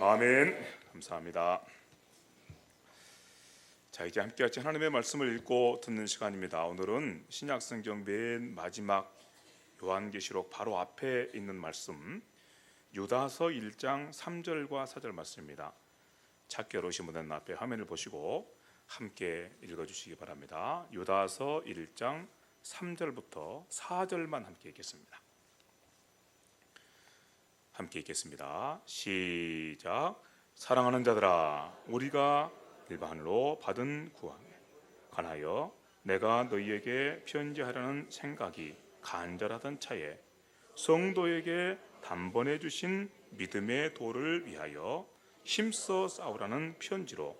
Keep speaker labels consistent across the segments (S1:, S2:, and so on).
S1: 아멘. 감사합니다. 자, 이제 함께 같이 하나님의 말씀을 읽고 듣는 시간입니다. 오늘은 신약성경 맨 마지막 요한계시록 바로 앞에 있는 말씀, 유다서 1장 3절과 4절 말씀입니다. 찾기 어려우신 분들은 앞에 화면을 보시고 함께 읽어주시기 바랍니다. 유다서 1장 3절부터 4절만 함께 읽겠습니다. 함께 읽겠습니다. 시작. 사랑하는 자들아, 우리가 일반으로 받은 구함에 관하여 내가 너희에게 편지하려는 생각이 간절하던 차에 성도에게 단번에 주신 믿음의 도를 위하여 힘써 싸우라는 편지로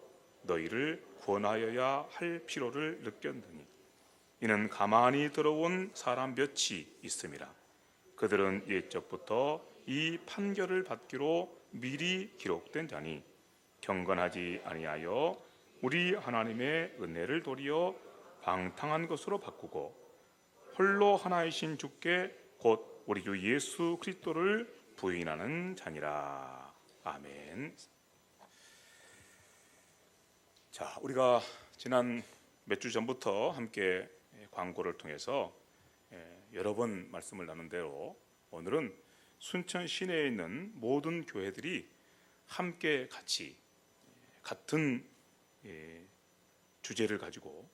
S1: 너희를 구원하여야 할 필요를 느꼈느니 이는 가만히 들어온 사람 몇이 있음이라. 그들은 옛적부터 이 판결을 받기로 미리 기록된 자니 경건하지 아니하여 우리 하나님의 은혜를 도리어 방탕한 것으로 바꾸고 홀로 하나이신 주께 곧 우리 주 예수 그리스도를 부인하는 자니라. 아멘. 자, 우리가 지난 몇 주 전부터 함께 광고를 통해서 여러 번 말씀을 나눈 대로 오늘은 순천 시내에 있는 모든 교회들이 함께 같이 같은 주제를 가지고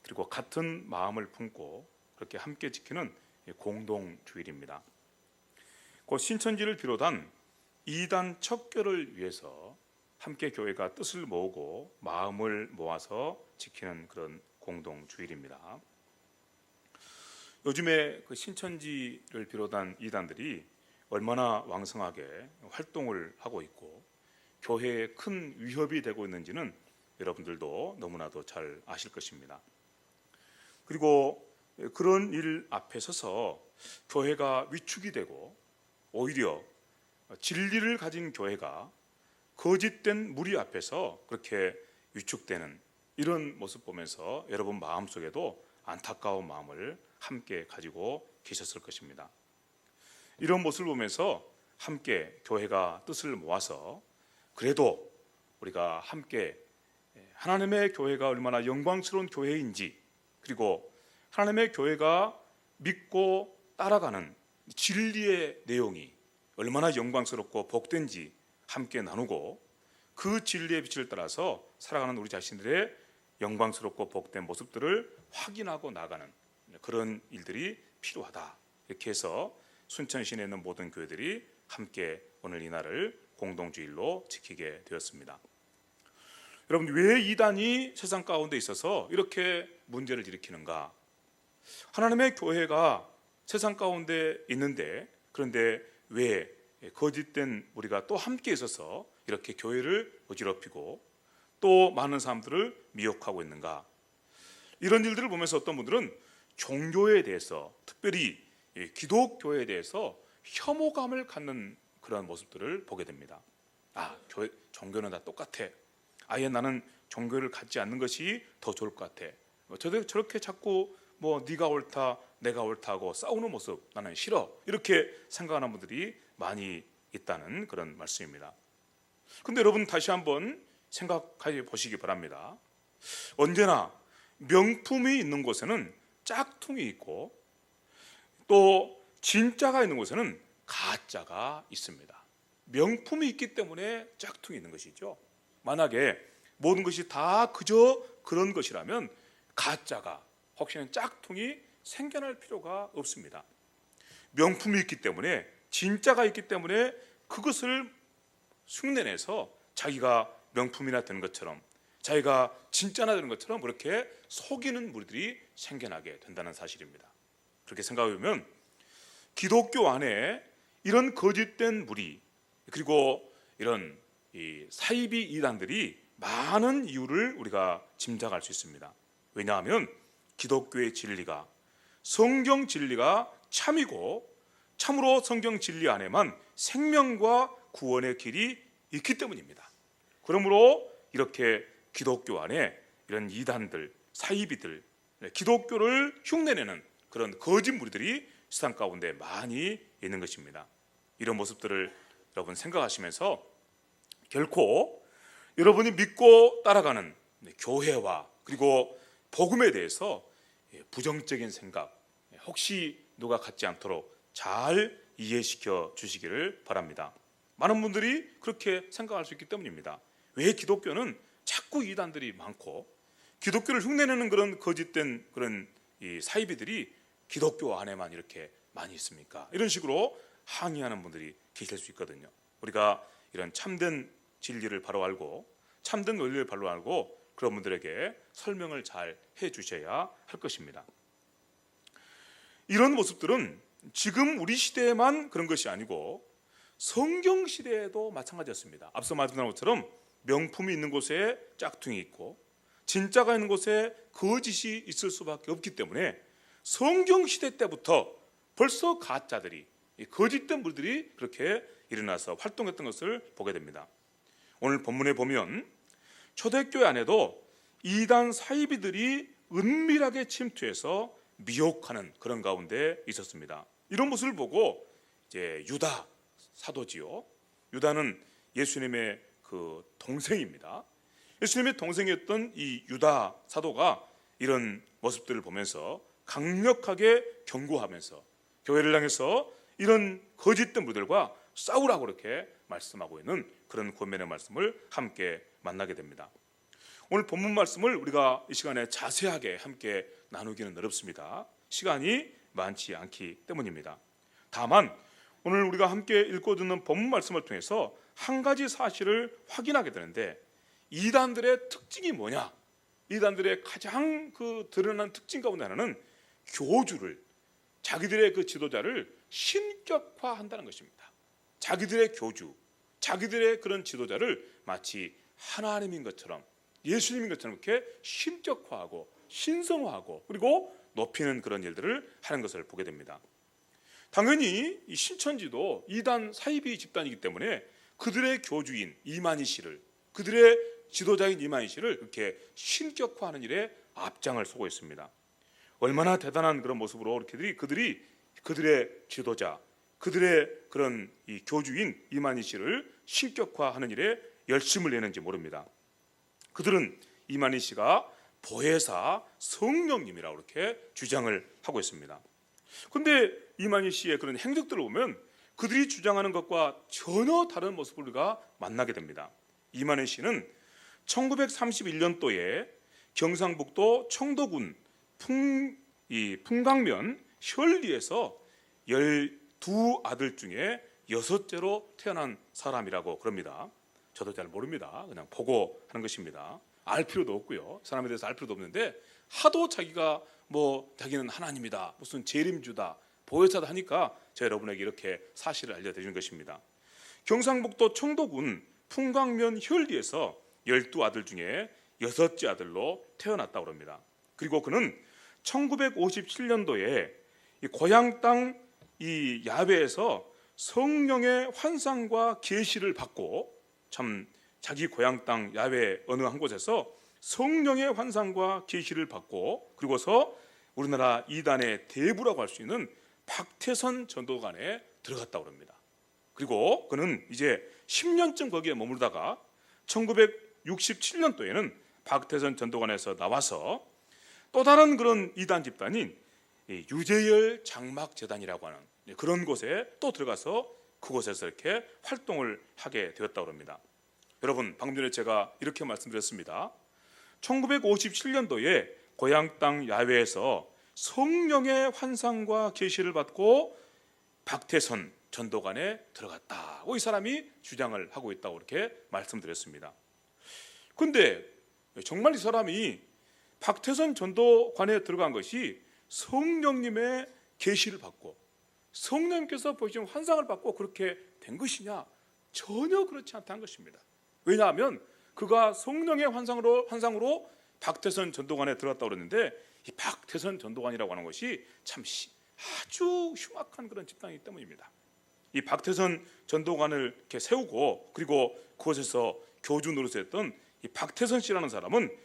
S1: 그리고 같은 마음을 품고 그렇게 함께 지키는 공동 주일입니다. 그 신천지를 비롯한 이단 척결을 위해서 함께 교회가 뜻을 모으고 마음을 모아서 지키는 그런 공동 주일입니다. 요즘에 그 신천지를 비롯한 이단들이 얼마나 왕성하게 활동을 하고 있고 교회에 큰 위협이 되고 있는지는 여러분들도 너무나도 잘 아실 것입니다. 그리고 그런 일 앞에 서서 교회가 위축이 되고 오히려 진리를 가진 교회가 거짓된 무리 앞에서 그렇게 위축되는 이런 모습 보면서 여러분 마음속에도 안타까운 마음을 함께 가지고 계셨을 것입니다. 이런 모습을 보면서 함께 교회가 뜻을 모아서 그래도 우리가 함께 하나님의 교회가 얼마나 영광스러운 교회인지 그리고 하나님의 교회가 믿고 따라가는 진리의 내용이 얼마나 영광스럽고 복된지 함께 나누고 그 진리의 빛을 따라서 살아가는 우리 자신들의 영광스럽고 복된 모습들을 확인하고 나가는 그런 일들이 필요하다. 이렇게 해서 순천 시내에 있는 모든 교회들이 함께 오늘 이날을 공동주일로 지키게 되었습니다. 여러분, 왜 이단이 세상 가운데 있어서 이렇게 문제를 일으키는가? 하나님의 교회가 세상 가운데 있는데 그런데 왜 거짓된 우리가 또 함께 있어서 이렇게 교회를 어지럽히고 또 많은 사람들을 미혹하고 있는가? 이런 일들을 보면서 어떤 분들은 종교에 대해서 특별히 기독교에 대해서 혐오감을 갖는 그런 모습들을 보게 됩니다. 교회, 종교는 다 똑같아. 아예 나는 종교를 갖지 않는 것이 더 좋을 것 같아. 저렇게 자꾸 네가 옳다 내가 옳다고 싸우는 모습 나는 싫어. 이렇게 생각하는 분들이 많이 있다는 그런 말씀입니다. 근데 여러분 다시 한번 생각해 보시기 바랍니다. 언제나 명품이 있는 곳에는 짝퉁이 있고 또 진짜가 있는 곳에는 가짜가 있습니다. 명품이 있기 때문에 짝퉁이 있는 것이죠. 만약에 모든 것이 다 그저 그런 것이라면 가짜가 혹시나 짝퉁이 생겨날 필요가 없습니다. 명품이 있기 때문에 진짜가 있기 때문에 그것을 흉내내서 자기가 명품이나 되는 것처럼 자기가 진짜나 되는 것처럼 그렇게 속이는 무리들이 생겨나게 된다는 사실입니다. 그렇게 생각해 보면 기독교 안에 이런 거짓된 무리 그리고 이런 사이비 이단들이 많은 이유를 우리가 짐작할 수 있습니다. 왜냐하면 기독교의 진리가 성경 진리가 참이고 참으로 성경 진리 안에만 생명과 구원의 길이 있기 때문입니다. 그러므로 이렇게 기독교 안에 이런 이단들, 사이비들, 기독교를 흉내내는 그런 거짓 무리들이 세상 가운데 많이 있는 것입니다. 이런 모습들을 여러분 생각하시면서 결코 여러분이 믿고 따라가는 교회와 그리고 복음에 대해서 부정적인 생각 혹시 누가 갖지 않도록 잘 이해시켜 주시기를 바랍니다. 많은 분들이 그렇게 생각할 수 있기 때문입니다. 왜 기독교는 자꾸 이단들이 많고 기독교를 흉내내는 그런 거짓된 그런 이 사이비들이 기독교 안에만 이렇게 많이 있습니까? 이런 식으로 항의하는 분들이 계실 수 있거든요. 우리가 이런 참된 진리를 바로 알고 참된 원리를 바로 알고 그런 분들에게 설명을 잘 해주셔야 할 것입니다. 이런 모습들은 지금 우리 시대에만 그런 것이 아니고 성경 시대에도 마찬가지였습니다. 앞서 말씀드린 것처럼 명품이 있는 곳에 짝퉁이 있고 진짜가 있는 곳에 거짓이 있을 수밖에 없기 때문에 성경 시대 때부터 벌써 가짜들이 거짓된 분들이 그렇게 일어나서 활동했던 것을 보게 됩니다. 오늘 본문에 보면 초대교회 안에도 이단 사이비들이 은밀하게 침투해서 미혹하는 그런 가운데 있었습니다. 이런 모습을 보고 이제 유다 사도지요. 유다는 예수님의 그 동생입니다. 예수님의 동생이었던 이 유다 사도가 이런 모습들을 보면서 강력하게 경고하면서 교회를 향해서 이런 거짓된 분들과 싸우라고 그렇게 말씀하고 있는 그런 권면의 말씀을 함께 만나게 됩니다. 오늘 본문 말씀을 우리가 이 시간에 자세하게 함께 나누기는 어렵습니다. 시간이 많지 않기 때문입니다. 다만 오늘 우리가 함께 읽고 듣는 본문 말씀을 통해서 한 가지 사실을 확인하게 되는데 이단들의 특징이 뭐냐? 이단들의 가장 그 드러난 특징 가운데 하나는 교주를 자기들의 그 지도자를 신격화한다는 것입니다. 자기들의 교주, 자기들의 그런 지도자를 마치 하나님인 것처럼 예수님인 것처럼 이렇게 신격화하고 신성화하고 그리고 높이는 그런 일들을 하는 것을 보게 됩니다. 당연히 이 신천지도 이단 사이비 집단이기 때문에 그들의 교주인 이만희 씨를 그들의 지도자인 이만희 씨를 그렇게 신격화하는 일에 앞장을 서고 있습니다. 얼마나 대단한 그런 모습으로 그들이 그들의 지도자, 그들의 그런 이 교주인 이만희 씨를 신격화하는 일에 열심을 내는지 모릅니다. 그들은 이만희 씨가 보혜사 성령님이라고 이렇게 주장을 하고 있습니다. 그런데 이만희 씨의 그런 행적들을 보면 그들이 주장하는 것과 전혀 다른 모습을 우리가 만나게 됩니다. 이만희 씨는 1931년도에 경상북도 청도군 풍강면 혈리에서 12아들 중에 6째로 태어난 사람이라고 그럽니다. 저도 잘 모릅니다. 그냥 보고 하는 것입니다. 알 필요도 없고요. 사람에 대해서 알 필요도 없는데 하도 자기가 자기는 하나님이다, 무슨 재림주다, 보혜사다 하니까 제가 여러분에게 이렇게 사실을 알려드리는 것입니다. 경상북도 청도군 풍광면 혈리에서 12아들 중에 6째 아들로 태어났다고 합니다. 그리고 그는 1957년도에 고향 땅 이 야외에서 성령의 환상과 계시를 받고 참 자기 고향 땅 야외 어느 한 곳에서 성령의 환상과 계시를 받고 그리고서 우리나라 이단의 대부라고 할 수 있는 박태선 전도관에 들어갔다고 합니다. 그리고 그는 이제 10년쯤 거기에 머물다가 1967년도에는 박태선 전도관에서 나와서 또 다른 그런 이단 집단인 유재열 장막재단이라고 하는 그런 곳에 또 들어가서 그곳에서 이렇게 활동을 하게 되었다고 합니다. 여러분, 방금 전에 제가 이렇게 말씀드렸습니다. 1957년도에 고향 땅 야외에서 성령의 환상과 계시를 받고 박태선 전도관에 들어갔다고 이 사람이 주장을 하고 있다고 이렇게 말씀드렸습니다. 그런데 정말 이 사람이 박태선 전도관에 들어간 것이 성령님의 계시를 받고 성령님께서 보시는 환상을 받고 그렇게 된 것이냐? 전혀 그렇지 않다는 것입니다. 왜냐하면 그가 성령의 환상으로 박태선 전도관에 들어갔다고 그랬는데 이 박태선 전도관이라고 하는 것이 참 아주 흉악한 그런 집단이기 때문입니다. 이 박태선 전도관을 이렇게 세우고 그리고 그곳에서 교주 노릇을 했던 이 박태선 씨라는 사람은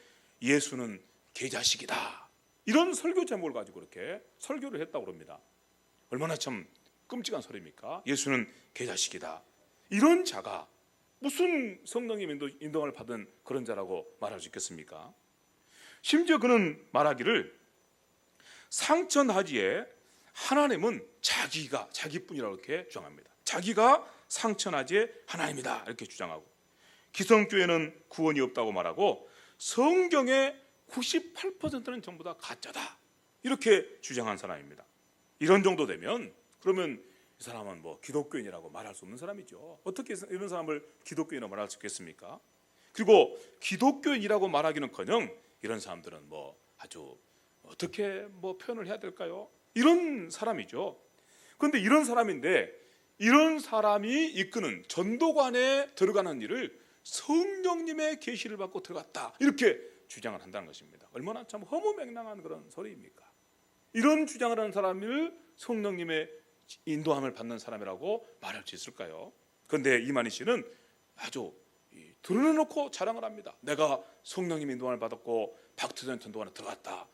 S1: 예수는 개자식이다, 이런 설교 제목을 가지고 그렇게 설교를 했다고 합니다. 얼마나 참 끔찍한 소리입니까? 예수는 개자식이다. 이런 자가 무슨 성령님 인도함을 받은 그런 자라고 말할 수 있겠습니까? 심지어 그는 말하기를 상천하지에 하나님은 자기뿐이라고 이렇게 주장합니다. 자기가 상천하지에 하나님이다 이렇게 주장하고, 기성교회는 구원이 없다고 말하고 성경의 98%는 전부 다 가짜다 이렇게 주장한 사람입니다. 이런 정도 되면 그러면 이 사람은 뭐 기독교인이라고 말할 수 없는 사람이죠. 어떻게 이런 사람을 기독교인이라고 말할 수 있겠습니까? 그리고 기독교인이라고 말하기는커녕 이런 사람들은 뭐 아주 어떻게 뭐 표현을 해야 될까요? 이런 사람이죠. 그런데 이런 사람인데 이런 사람이 이끄는 전도관에 들어가는 일을 성령님의 계시를 받고 들어갔다 이렇게 주장을 한다는 것입니다. 얼마나 참 허무맹랑한 그런 소리입니까? 이런 주장을 하는 사람을 성령님의 인도함을 받는 사람이라고 말할 수 있을까요? 그런데 이만희 씨는 아주 드러내놓고 자랑을 합니다. 내가 성령님 인도함을 받았고 박투전 전도관에 들어갔다.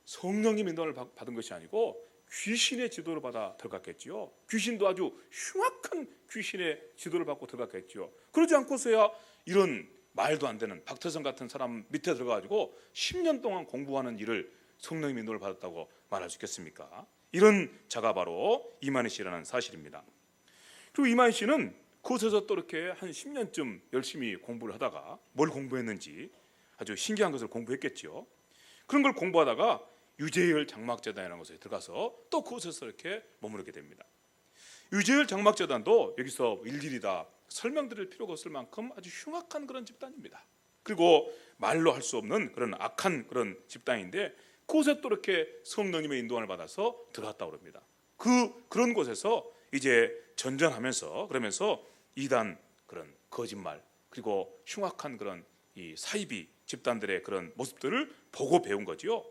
S1: 성령님 인도함을 받은 것이 아니고 귀신의 지도를 받아 들어갔겠지요. 귀신도 아주 흉악한 귀신의 지도를 받고 들어갔겠지요. 그러지 않고서야 이런 말도 안 되는 박태선 같은 사람 밑에 들어가가지고 10년 동안 공부하는 일을 성령님 인도를 받았다고 말할 수 있겠습니까? 이런 자가 바로 이만희 씨라는 사실입니다. 그리고 이만희 씨는 그곳에서 또 이렇게 한 10년쯤 열심히 공부를 하다가 뭘 공부했는지 아주 신기한 것을 공부했겠죠. 그런 걸 공부하다가 유재열 장막재단이라는 곳에 들어가서 또 그곳에서 이렇게 머무르게 됩니다. 유재열 장막재단도 여기서 일일이 다 설명드릴 필요가 없을 만큼 아주 흉악한 그런 집단입니다. 그리고 말로 할 수 없는 그런 악한 그런 집단인데 그곳에 또 이렇게 성령님의 인도함을 받아서 들어갔다고 합니다. 그런 곳에서 이제 전전하면서 그러면서 이단 그런 거짓말 그리고 흉악한 그런 이 사이비 집단들의 그런 모습들을 보고 배운 거지요.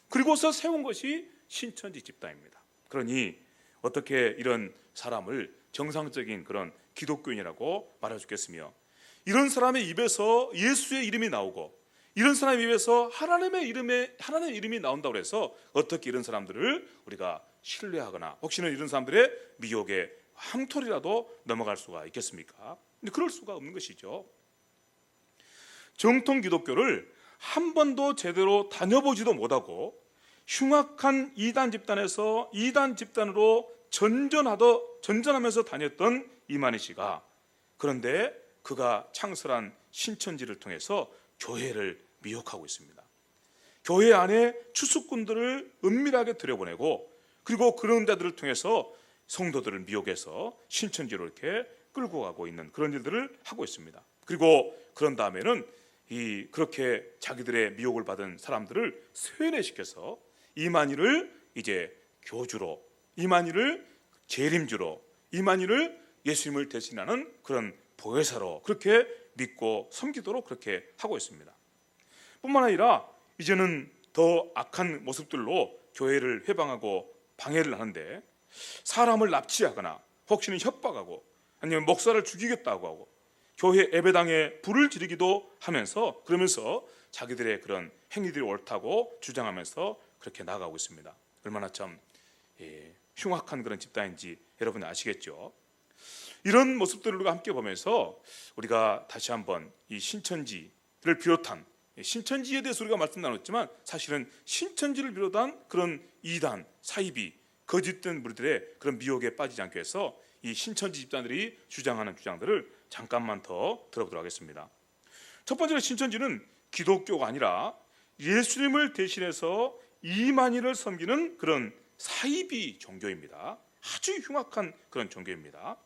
S1: 그리고서 세운 것이 신천지 집단입니다. 그러니 어떻게 이런 사람을 정상적인 그런 기독교인이라고 말할 수 있겠으며, 이런 사람의 입에서 예수의 이름이 나오고 이런 사람의 입에서 하나님의 이름이 나온다고 해서 어떻게 이런 사람들을 우리가 신뢰하거나 혹시나 이런 사람들의 미혹에 한 톨이라도 넘어갈 수가 있겠습니까? 근데 그럴 수가 없는 것이죠. 정통 기독교를 한 번도 제대로 다녀보지도 못하고 흉악한 이단 집단에서 이단 집단으로 전전하면서 다녔던 이만희 씨가, 그런데 그가 창설한 신천지를 통해서 교회를 미혹하고 있습니다. 교회 안에 추수꾼들을 은밀하게 들여보내고 그리고 그런 자들을 통해서 성도들을 미혹해서 신천지로 이렇게 끌고 가고 있는 그런 일들을 하고 있습니다. 그리고 그런 다음에는 그렇게 자기들의 미혹을 받은 사람들을 세뇌시켜서 이만희를 이제 교주로, 이만희를 재림주로, 이만희를 예수님을 대신하는 그런 보혜사로 그렇게 믿고 섬기도록 그렇게 하고 있습니다. 뿐만 아니라 이제는 더 악한 모습들로 교회를 회방하고 방해를 하는데, 사람을 납치하거나 혹시는 협박하고 아니면 목사를 죽이겠다고 하고 교회 예배당에 불을 지르기도 하면서, 그러면서 자기들의 그런 행위들이 옳다고 주장하면서 그렇게 나아가고 있습니다. 얼마나 참 흉악한 그런 집단인지 여러분이 아시겠죠? 이런 모습들을 우리가 함께 보면서 우리가 다시 한번 이 신천지를 비롯한, 신천지에 대해서 우리가 말씀 나눴지만 사실은 신천지를 비롯한 그런 이단, 사이비, 거짓된 무리들의 그런 미혹에 빠지지 않기 위해서 이 신천지 집단들이 주장하는 주장들을 잠깐만 더 들어보도록 하겠습니다. 첫 번째로 신천지는 기독교가 아니라 예수님을 대신해서 이만희를 섬기는 그런 사이비 종교입니다. 아주 흉악한 그런 종교입니다.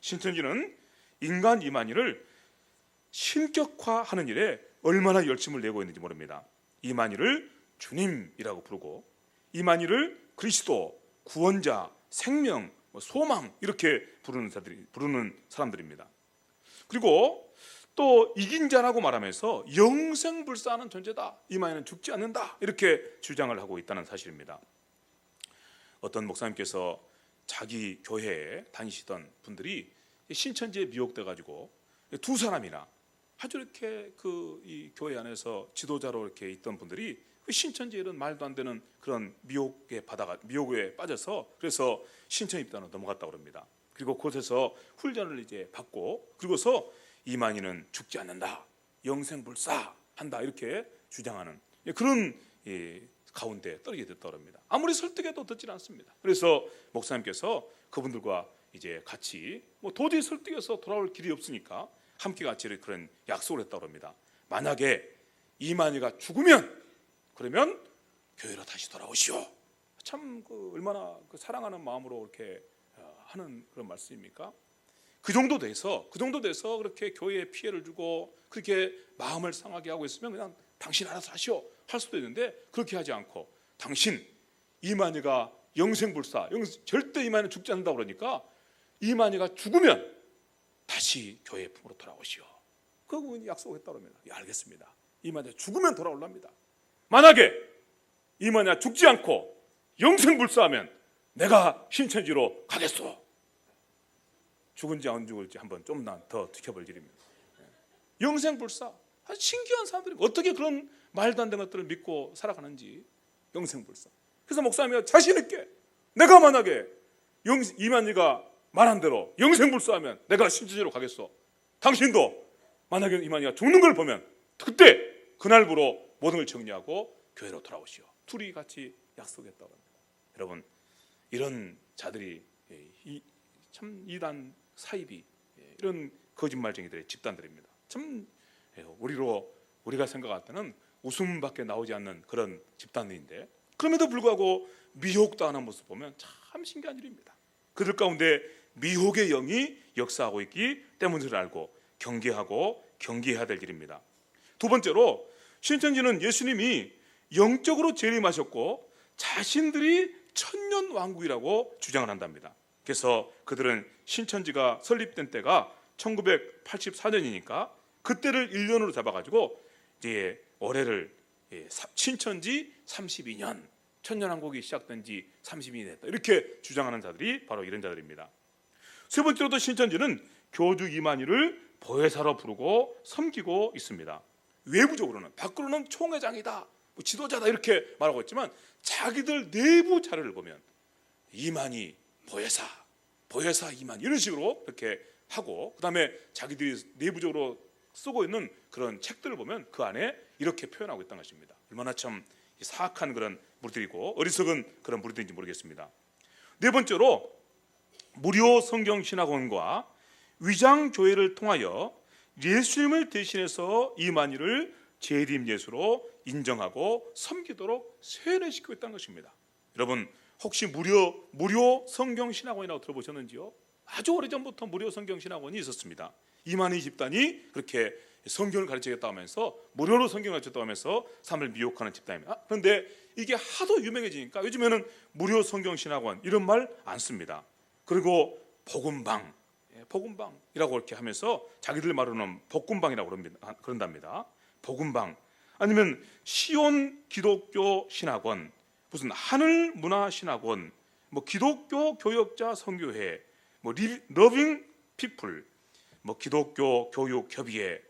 S1: 신천지는 인간 이만희를 신격화하는 일에 얼마나 열심을 내고 있는지 모릅니다. 이만희를 주님이라고 부르고 이만희를 그리스도, 구원자, 생명, 소망 이렇게 부르는 사람들입니다. 그리고 또 이긴 자라고 말하면서 영생불사하는 존재다, 이만희는 죽지 않는다 이렇게 주장을 하고 있다는 사실입니다. 어떤 목사님께서 자기 교회에 다니시던 분들이 신천지에 미혹돼 가지고 두 사람이나 아주 이렇게 이 교회 안에서 지도자로 이렇게 있던 분들이 신천지에 이런 말도 안 되는 그런 미혹에 빠져서 그래서 신천지 입단으로 넘어갔다고 합니다. 그리고 그곳에서 훈련을 이제 받고 그리고서 이만희는 죽지 않는다, 영생불사한다 이렇게 주장하는 그런 가운데 떨어지게 됐다고 합니다. 아무리 설득해도 듣지 않습니다. 그래서 목사님께서 그분들과 이제 같이 도저히 설득해서 돌아올 길이 없으니까 함께 같이 그런 약속을 했다고 합니다. 만약에 이만희가 죽으면 그러면 교회로 다시 돌아오시오. 참 얼마나 사랑하는 마음으로 이렇게 하는 그런 말씀입니까? 그 정도 돼서 그렇게 교회에 피해를 주고 그렇게 마음을 상하게 하고 있으면 그냥 당신 알아서 하시오 할 수도 있는데, 그렇게 하지 않고 당신 이만희가 영생불사, 절대 이만희 죽지 않는다고 그러니까 이만희가 죽으면 다시 교회 품으로 돌아오시오. 그분이 약속했다고 합니다. 예, 알겠습니다. 이만희가 죽으면 돌아올랍니다. 만약에 이만희가 죽지 않고 영생불사하면 내가 신천지로 가겠소. 죽은지 안 죽을지 한번 좀 더 지켜볼 일입니다. 영생불사, 아주 신기한 사람들이 어떻게 그런 말도 안 되는 것들을 믿고 살아가는지. 영생불사. 그래서 목사님이 자신 있게 내가 만약에 이만희가 말한 대로 영생불사하면 내가 신천지로 가겠소. 당신도 만약에 이만희가 죽는 걸 보면 그때 그날부로 모든 걸 정리하고 교회로 돌아오시오. 둘이 같이 약속했다고 합니다. 여러분, 이런 자들이 참 이단 사이비, 이런 거짓말쟁이들의 집단들입니다. 참 우리가 생각할 때는 웃음밖에 나오지 않는 그런 집단들인데, 그럼에도 불구하고 미혹도 하는 모습 보면 참 신기한 일입니다. 그들 가운데 미혹의 영이 역사하고 있기 때문을 알고 경계하고 경계해야 될 일입니다. 두 번째로, 신천지는 예수님이 영적으로 재림하셨고 자신들이 천년왕국이라고 주장을 한답니다. 그래서 그들은 신천지가 설립된 때가 1984년이니까 그때를 1년으로 잡아가지고 이제 올해를 신천지 32년, 천년왕국이 시작된 지 32년이 됐다 이렇게 주장하는 자들이 바로 이런 자들입니다. 세 번째로도 신천지는 교주 이만희를 보혜사로 부르고 섬기고 있습니다. 외부적으로는, 밖으로는 총회장이다, 지도자다 이렇게 말하고 있지만 자기들 내부 자료를 보면 이만희 보혜사 이만희 이런 식으로 이렇게 하고, 그 다음에 자기들이 내부적으로 쓰고 있는 그런 책들을 보면 그 안에 이렇게 표현하고 있다는 것입니다. 얼마나 참 사악한 그런 무리들이고 어리석은 그런 무리들인지 모르겠습니다. 네 번째로, 무료 성경신학원과 위장교회를 통하여 예수님을 대신해서 이만희를 재림 예수로 인정하고 섬기도록 세뇌시키고 있다는 것입니다. 여러분, 혹시 무료 성경신학원이라고 들어보셨는지요? 아주 오래전부터 무료 성경신학원이 있었습니다. 이만희 집단이 그렇게 성경을 가르치겠다고 하면서 무료로 성경을 가르치겠다고 하면서 사람을 미혹하는 집단입니다. 그런데 이게 하도 유명해지니까 요즘에는 무료 성경신학원 이런 말 안 씁니다. 그리고 복음방이라고 이렇게 하면서 자기들 말로는 복음방이라고 그런답니다. 복음방, 아니면 시온 기독교 신학원, 무슨 하늘 문화 신학원, 기독교 교역자 선교회, 러빙 피플, 기독교 교육 협의회,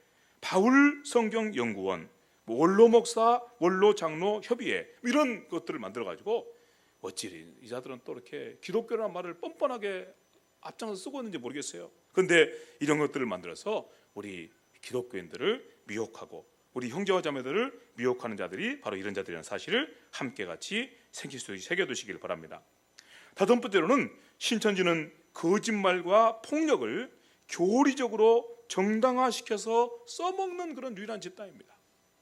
S1: 바울 성경 연구원, 원로 목사, 원로 장로 협의회 이런 것들을 만들어 가지고 어찌 이 자들은 또 이렇게 기독교라는 말을 뻔뻔하게 앞장서 쓰고 있는지 모르겠어요. 그런데 이런 것들을 만들어서 우리 기독교인들을 미혹하고 우리 형제와 자매들을 미혹하는 자들이 바로 이런 자들이라는 사실을 함께 같이 새겨두시길 바랍니다. 다섯 번째로는, 신천지는 거짓말과 폭력을 교리적으로 정당화시켜서 써먹는 그런 유일한 집단입니다.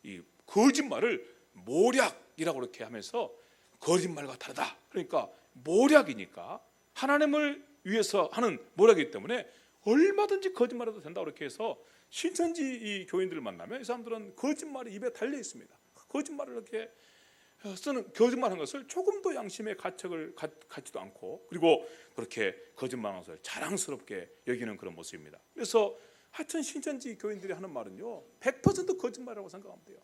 S1: 이 거짓말을 모략이라고 이렇게 하면서 거짓말과 다르다, 그러니까 모략이니까 하나님을 위해서 하는 모략이기 때문에 얼마든지 거짓말해도 된다고 이렇게 해서 신천지 이 교인들을 만나면 이 사람들은 거짓말이 입에 달려 있습니다. 거짓말을 이렇게 쓰는, 거짓말한 것을 조금도 양심의 가책을 갖지도 않고, 그리고 그렇게 거짓말한 것을 자랑스럽게 여기는 그런 모습입니다. 그래서 하여튼 신천지 교인들이 하는 말은요 100% 거짓말이라고 생각하면 돼요.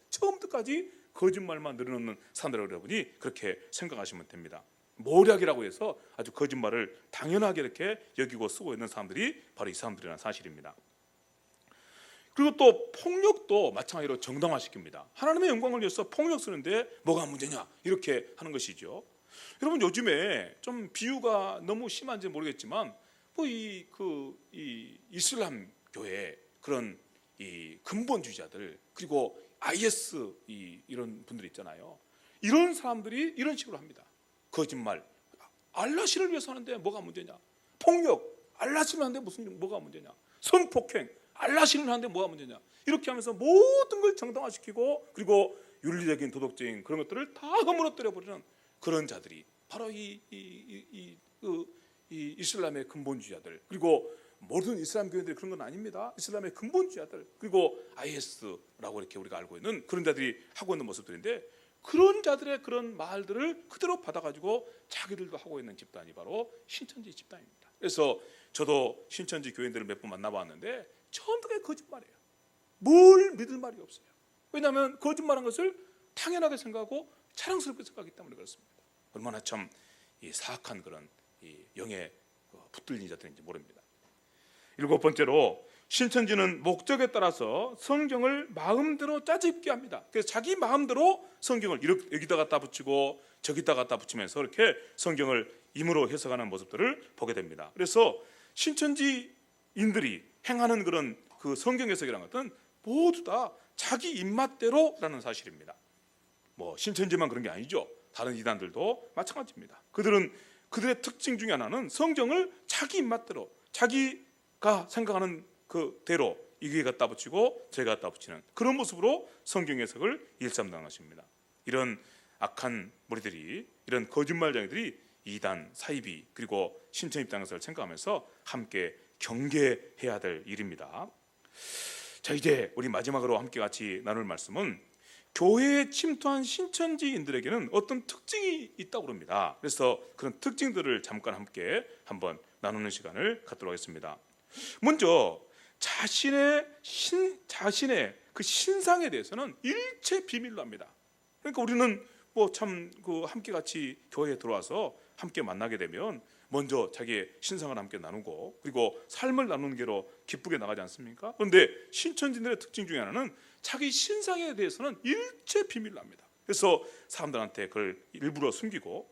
S1: 처음부터까지 거짓말만 늘어놓는 사람들, 여러분이 그렇게 생각하시면 됩니다. 모략이라고 해서 아주 거짓말을 당연하게 이렇게 여기고 쓰고 있는 사람들이 바로 이 사람들이라는 사실입니다. 그리고 또 폭력도 마찬가지로 정당화시킵니다. 하나님의 영광을 위해서 폭력 쓰는데 뭐가 문제냐 이렇게 하는 것이죠. 여러분, 요즘에 좀 비유가 너무 심한지 모르겠지만 이 이슬람 교회 그런 이 근본주의자들 그리고 IS 이런 분들 있잖아요. 이런 사람들이 이런 식으로 합니다. 거짓말. 알라신을 위해서 하는데 뭐가 문제냐? 폭력. 알라신을 하는데 뭐가 문제냐? 성폭행. 알라신을 하는데 뭐가 문제냐? 이렇게 하면서 모든 걸 정당화시키고 그리고 윤리적인 도덕적인 그런 것들을 다 허물어뜨려 버리는 그런 자들이 바로 이 이슬람의 근본주의자들 그리고 모든 이슬람 교인들이 그런 건 아닙니다. 이슬람의 근본주의자들 그리고 IS라고 이렇게 우리가 알고 있는 그런 자들이 하고 있는 모습들인데 그런 자들의 그런 말들을 그대로 받아가지고 자기들도 하고 있는 집단이 바로 신천지 집단입니다. 그래서 저도 신천지 교인들을 몇 번 만나봤는데 처음부터 거짓말이에요. 뭘 믿을 말이 없어요. 왜냐하면 거짓말한 것을 당연하게 생각하고 자랑스럽게 생각하기 때문에 그렇습니다. 얼마나 참 사악한 그런 영에 붙들린 자들인지 모릅니다. 7번째로 신천지는 목적에 따라서 성경을 마음대로 짜집게 합니다. 그래서 자기 마음대로 성경을 여기다 갖다 붙이고 저기다 갖다 붙이면서 이렇게 성경을 임으로 해석하는 모습들을 보게 됩니다. 그래서 신천지인들이 행하는 그런 그 성경 해석이라는 것은 모두 다 자기 입맛대로라는 사실입니다. 뭐 신천지만 그런 게 아니죠. 다른 이단들도 마찬가지입니다. 그들의 특징 중에 하나는 성경을 자기 입맛대로 자기가 생각하는 그대로 이게 갖다 붙이고 저기 갖다 붙이는 그런 모습으로 성경 해석을 일삼는 것입니다. 이런 악한 무리들이 이런 거짓말쟁이들이 이단, 사이비 그리고 신천 입장에서 생각하면서 함께 경계해야 될 일입니다. 자, 이제 우리 마지막으로 함께 같이 나눌 말씀은 교회에 침투한 신천지인들에게는 어떤 특징이 있다고 합니다. 그래서 그런 특징들을 잠깐 함께 한번 나누는 시간을 갖도록 하겠습니다. 먼저 자신의 그 신상에 대해서는 일체 비밀로 합니다. 그러니까 우리는 뭐 참 그 함께 같이 교회에 들어와서 함께 만나게 되면 먼저 자기의 신상을 함께 나누고 그리고 삶을 나누는 게로 기쁘게 나가지 않습니까? 그런데 신천지들의 특징 중에 하나는 자기 신상에 대해서는 일체 비밀로 합니다. 그래서 사람들한테 그걸 일부러 숨기고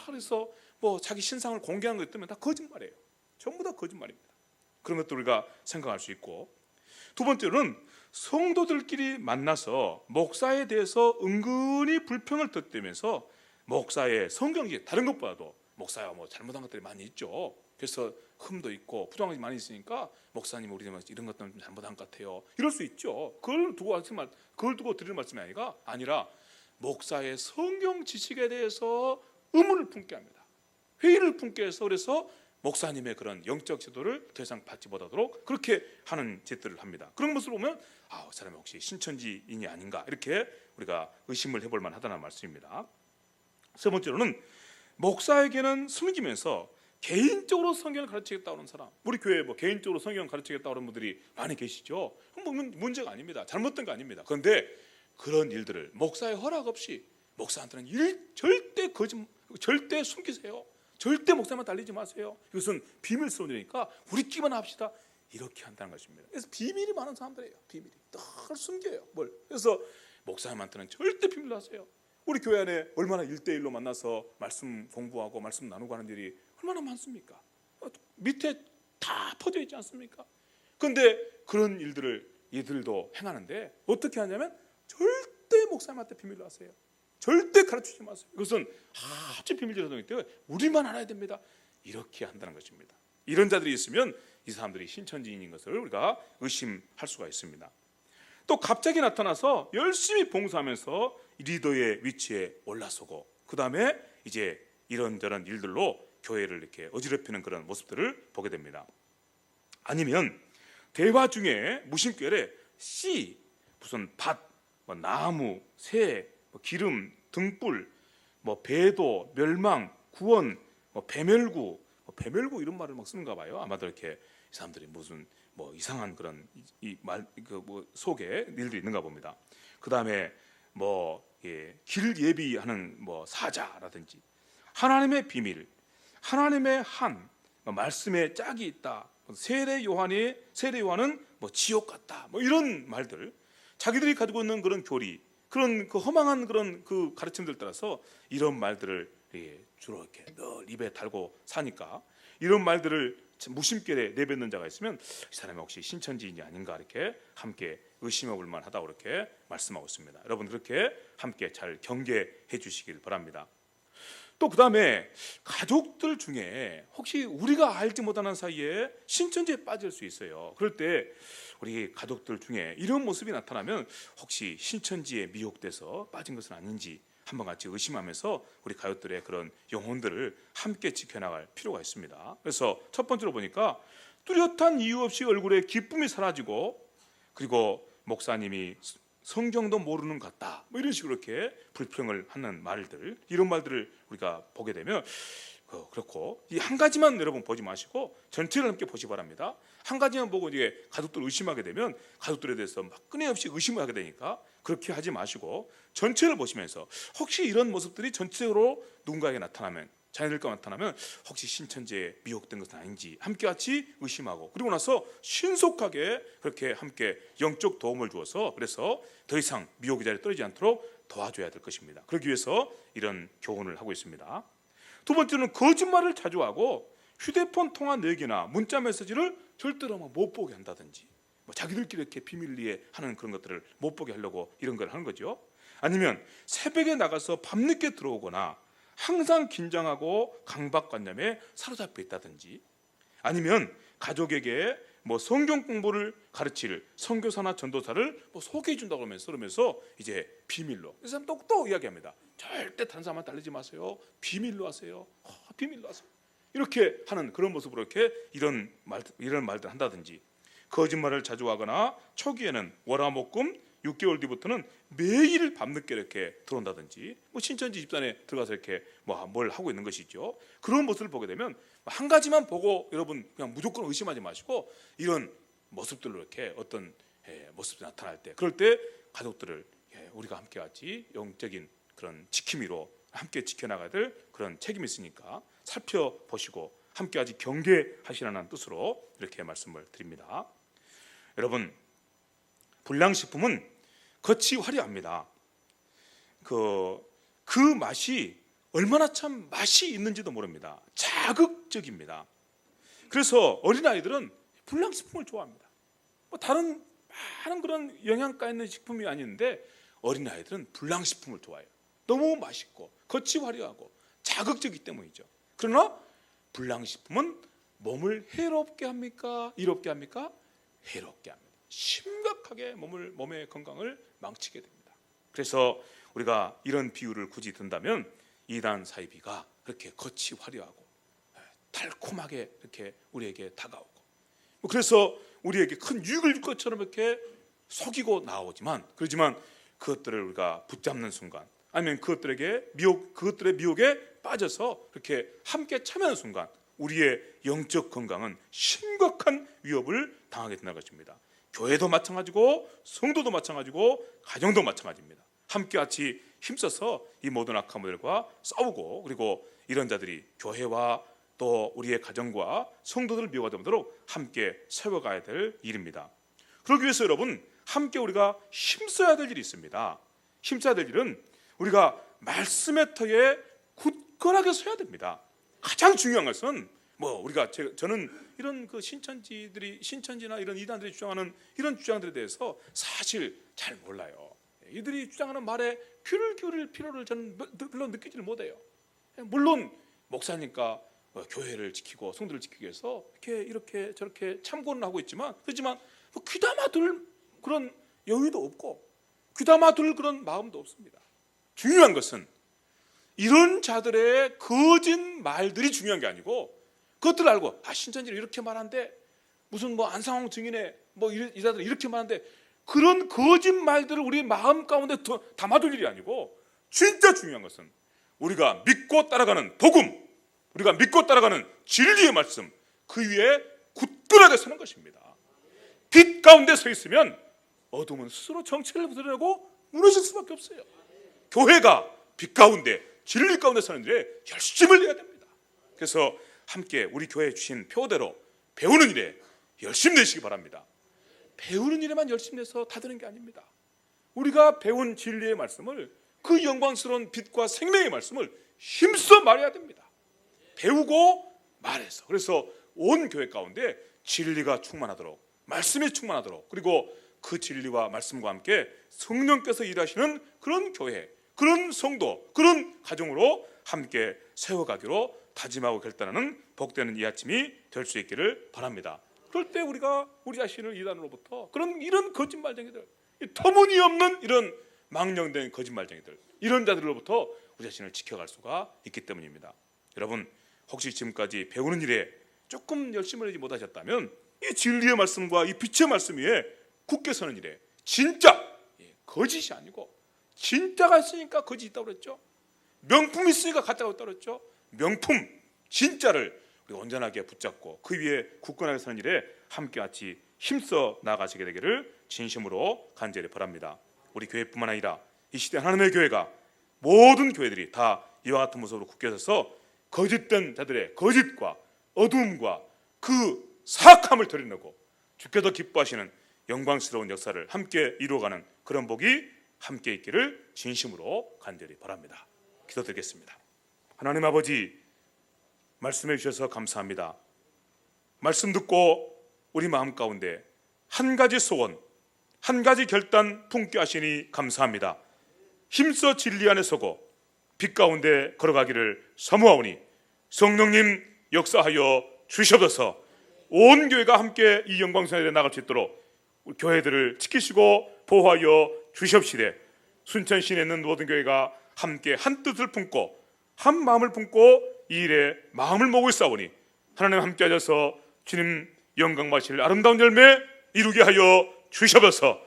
S1: 그래서 뭐 자기 신상을 공개하는 것 때문에 다 거짓말이에요. 전부 다 거짓말입니다. 그런 것도 우리가 생각할 수 있고, 두 번째로는 성도들끼리 만나서 목사에 대해서 은근히 불평을 터뜨리면서 목사의 성경이 다른 것보다도 목사가 뭐 잘못한 것들이 많이 있죠. 그래서 흠도 있고 부정한 것이 많이 있으니까 목사님 우리 이런 것들은 좀 잘못한 것 같아요. 이럴 수 있죠. 그걸 두고 드리는 말씀이 아니라 목사의 성경 지식에 대해서 의문을 품게 합니다. 회의를 품게 해서 그래서 목사님의 그런 영적 지도를 더 이상 받지 못하도록 그렇게 하는 짓들을 합니다. 그런 모습을 보면 사람이 혹시 신천지인이 아닌가 이렇게 우리가 의심을 해볼 만하다는 말씀입니다. 세 번째로는 목사에게는 숨기면서 개인적으로 성경을 가르치겠다고 하는 사람, 우리 교회에 뭐 개인적으로 성경을 가르치겠다고 하는 분들이 많이 계시죠. 그건 문제가 아닙니다. 잘못된 거 아닙니다. 그런데 그런 일들을 목사의 허락 없이 목사한테는 절대 숨기세요. 절대 목사만 달리지 마세요. 이것은 비밀스러운 일이니까 우리끼리만 합시다. 이렇게 한다는 것입니다. 그래서 비밀이 많은 사람들이에요. 비밀이 늘 숨겨요. 그래서 목사님한테는 절대 비밀로 하세요. 우리 교회 안에 얼마나 1대1로 만나서 말씀 공부하고 말씀 나누고 하는 일이 얼마나 많습니까? 밑에 다 퍼져 있지 않습니까? 그런데 그런 일들을 이들도 행하는데 어떻게 하냐면 절대 목사님한테 비밀로 하세요. 절대 가르치지 마세요. 이것은 아주 비밀지어서이기 때문에 우리만 알아야 됩니다. 이렇게 한다는 것입니다. 이런 자들이 있으면 이 사람들이 신천지인인 것을 우리가 의심할 수가 있습니다. 또 갑자기 나타나서 열심히 봉사하면서 리더의 위치에 올라서고 그 다음에 이제 이런저런 일들로 교회를 이렇게 어지럽히는 그런 모습들을 보게 됩니다. 아니면 대화 중에 무심결에 씨, 무슨 밭, 나무, 새, 기름, 등불, 배도, 멸망, 구원, 배멸구, 배멸구 이런 말을 막 쓰는가 봐요. 아마도 이렇게 이 사람들이 무슨 이상한 그런 속에 일들이 있는가 봅니다. 그 다음에 길 예비하는 사자라든지 하나님의 비밀, 하나님의 한 말씀에 짝이 있다. 세례 요한은 지옥 같다. 이런 말들, 자기들이 가지고 있는 그런 교리, 그런 그 허망한 그런 그 가르침들 따라서 이런 말들을 주로 이렇게 늘 입에 달고 사니까 이런 말들을 무심결에 내뱉는 자가 있으면 이 사람이 혹시 신천지인이 아닌가 이렇게 함께 의심해 볼 만하다고 이렇게 말씀하고 있습니다. 여러분 그렇게 함께 잘 경계해 주시길 바랍니다. 또 그 다음에 가족들 중에 혹시 우리가 알지 못하는 사이에 신천지에 빠질 수 있어요. 그럴 때 우리 가족들 중에 이런 모습이 나타나면 혹시 신천지에 미혹돼서 빠진 것은 아닌지 한번 같이 의심하면서 우리 가족들의 그런 영혼들을 함께 지켜나갈 필요가 있습니다. 그래서 첫 번째로 보니까 뚜렷한 이유 없이 얼굴에 기쁨이 사라지고, 그리고 목사님이 성경도 모르는 것 같다, 뭐 이런 식으로 이렇게 불평을 하는 말들, 이런 말들을 우리가 보게 되면 그렇고, 이 한 가지만 여러분 보지 마시고 전체를 함께 보시 바랍니다. 한 가지만 보고 이제 가족들을 의심하게 되면 가족들에 대해서 막 끊임없이 의심을 하게 되니까 그렇게 하지 마시고 전체를 보시면서 혹시 이런 모습들이 전체적으로 누군가에게 나타나면, 자녀들과 나타나면 혹시 신천지에 미혹된 것은 아닌지 함께 같이 의심하고, 그리고 나서 신속하게 그렇게 함께 영적 도움을 주어서, 그래서 더 이상 미혹의 자리에 떨어지지 않도록 도와줘야 될 것입니다. 그러기 위해서 이런 교훈을 하고 있습니다. 두 번째는 거짓말을 자주 하고 휴대폰 통화 내기나 문자 메시지를 절대로 못 보게 한다든지, 자기들끼리 이렇게 비밀리에 하는 그런 것들을 못 보게 하려고 이런 걸 하는 거죠. 아니면 새벽에 나가서 밤늦게 들어오거나 항상 긴장하고 강박관념에 사로잡혀 있다든지, 아니면 가족에게 성경 공부를 가르칠 선교사나 전도사를 소개해 준다고 그러면서 이제 비밀로, 그 사람 똑똑 이야기합니다. 절대 다른 사람한테 알리지 마세요. 비밀로 하세요. 비밀로 하세요. 이렇게 하는 그런 모습으로 이렇게 이런 말들 한다든지, 거짓말을 자주 하거나 초기에는 월화목금 6개월 뒤부터는 매일 밤늦게 이렇게 들어온다든지, 신천지 집단에 들어가서 이렇게 뭘 하고 있는 것이죠. 그런 모습을 보게 되면 한 가지만 보고 여러분 그냥 무조건 의심하지 마시고, 이런 모습들로 이렇게 어떤 모습이 나타날 때, 그럴 때 가족들을 우리가 함께 같이 영적인 그런 지킴이로 함께 지켜나가야 될 그런 책임이 있으니까 살펴보시고 함께 같이 경계하시라는 뜻으로 이렇게 말씀을 드립니다. 여러분, 불량식품은 겉이 화려합니다. 그 맛이 얼마나 참 맛이 있는지도 모릅니다. 자극적입니다. 그래서 어린아이들은 불량식품을 좋아합니다. 다른 많은 그런 영양가 있는 식품이 아닌데 어린아이들은 불량식품을 좋아해요. 너무 맛있고 겉이 화려하고 자극적이기 때문이죠. 그러나 불량식품은 몸을 해롭게 합니까? 이롭게 합니까? 해롭게 합니다. 심각하게 몸의 건강을 망치게 됩니다. 그래서 우리가 이런 비유를 굳이 든다면 이단 사이비가 그렇게 겉이 화려하고 달콤하게 이렇게 우리에게 다가오고, 그래서 우리에게 큰 유익을 줄 것처럼 이렇게 속이고 나오지만, 그러지만 그것들을 우리가 붙잡는 순간, 아니면 그것들의 미혹에 빠져서 그렇게 함께 참여하는 순간 우리의 영적 건강은 심각한 위협을 당하게 된다는 것입니다. 교회도 마찬가지고 성도도 마찬가지고 가정도 마찬가지입니다. 함께 같이 힘써서 이 모든 악함들과 싸우고, 그리고 이런 자들이 교회와 또 우리의 가정과 성도들을 미워하지 않도록 함께 세워가야 될 일입니다. 그러기 위해서 여러분 함께 우리가 힘써야 될 일이 있습니다. 힘써야 될 일은 우리가 말씀의 터에 굳건하게 서야 됩니다. 가장 중요한 것은 저는 이런 신천지나 이런 이단들이 주장하는 이런 주장들에 대해서 사실 잘 몰라요. 이들이 주장하는 말에 귀를 기울일 필요를 저는 별로 느끼지를 못해요. 물론 목사니까 교회를 지키고 성도를 지키기 위해서 이렇게 저렇게 참고는 하고 있지만, 그렇지만 귀담아 둘 그런 여유도 없고 귀담아 둘 그런 마음도 없습니다. 중요한 것은 이런 자들의 거짓 말들이 중요한 게 아니고, 그것들을 알고 신천지를 이렇게 말한대, 무슨 안상홍 증인의 이 자들은 이렇게 말한대, 그런 거짓 말들을 우리 마음 가운데 담아둘 일이 아니고, 진짜 중요한 것은 우리가 믿고 따라가는 복음, 우리가 믿고 따라가는 진리의 말씀, 그 위에 굳건하게 서는 것입니다. 빛 가운데 서 있으면 어둠은 스스로 정체를 드러내고 무너질 수밖에 없어요. 교회가 빛 가운데 진리 가운데 사는 일에 열심을 내야 됩니다. 그래서 함께 우리 교회에 주신 표대로 배우는 일에 열심 내시기 바랍니다. 배우는 일에만 열심 내서 다 되는 게 아닙니다. 우리가 배운 진리의 말씀을, 그 영광스러운 빛과 생명의 말씀을 힘써 말해야 됩니다. 배우고 말해서. 그래서 온 교회 가운데 진리가 충만하도록, 말씀이 충만하도록, 그리고 그 진리와 말씀과 함께 성령께서 일하시는 그런 교회, 그런 성도, 그런 가정으로 함께 세워가기로 다짐하고 결단하는 복되는 이 아침이 될 수 있기를 바랍니다. 그럴 때 우리가 우리 자신을 이단으로부터 이런 거짓말쟁이들, 터무니없는 이런 망령된 거짓말쟁이들, 이런 자들로부터 우리 자신을 지켜갈 수가 있기 때문입니다. 여러분, 혹시 지금까지 배우는 일에 조금 열심을 하지 못하셨다면 이 진리의 말씀과 이 빛의 말씀 위에 굳게 서는 일에, 진짜 거짓이 아니고 진짜가 있으니까 거짓이 있다고 그랬죠. 명품이 있으니까 가짜가 있다고 그랬죠. 명품, 진짜를 우리가 온전하게 붙잡고 그 위에 굳건하게 서는 일에 함께 같이 힘써 나아가시게 되기를 진심으로 간절히 바랍니다. 우리 교회뿐만 아니라 이 시대 하나님의 교회가, 모든 교회들이 다 이와 같은 모습으로 굳게 서서 거짓된 자들의 거짓과 어두움과 그 사악함을 드러내고 주께서 기뻐하시는 영광스러운 역사를 함께 이루어가는 그런 복이 함께 있기를 진심으로 간절히 바랍니다. 기도드리겠습니다. 하나님 아버지, 말씀해 주셔서 감사합니다. 말씀 듣고 우리 마음 가운데 한 가지 소원, 한 가지 결단 품게 하시니 감사합니다. 힘써 진리 안에 서고 빛 가운데 걸어가기를 사모하오니 성령님 역사하여 주시옵소서. 온 교회가 함께 이 영광선에 나갈 수 있도록 우리 교회들을 지키시고 보호하여 주시옵시되, 순천 시내에 있는 모든 교회가 함께 한 뜻을 품고 한 마음을 품고 이 일에 마음을 모으고 있사오니 하나님 함께 하셔서 주님 영광 받으실 아름다운 열매 이루게 하여 주시옵소서.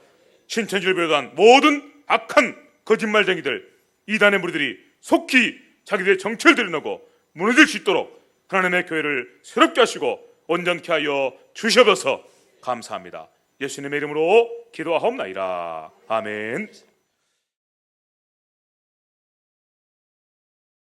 S1: 신천지를 비롯한 모든 악한 거짓말쟁이들, 이단의 무리들이 속히 자기들의 정체를 드러내고 무너질 수 있도록 하나님의 교회를 새롭게 하시고 온전케 하여 주시옵소서. 감사합니다. 예수님의 이름으로 기도하옵나이다. 아멘.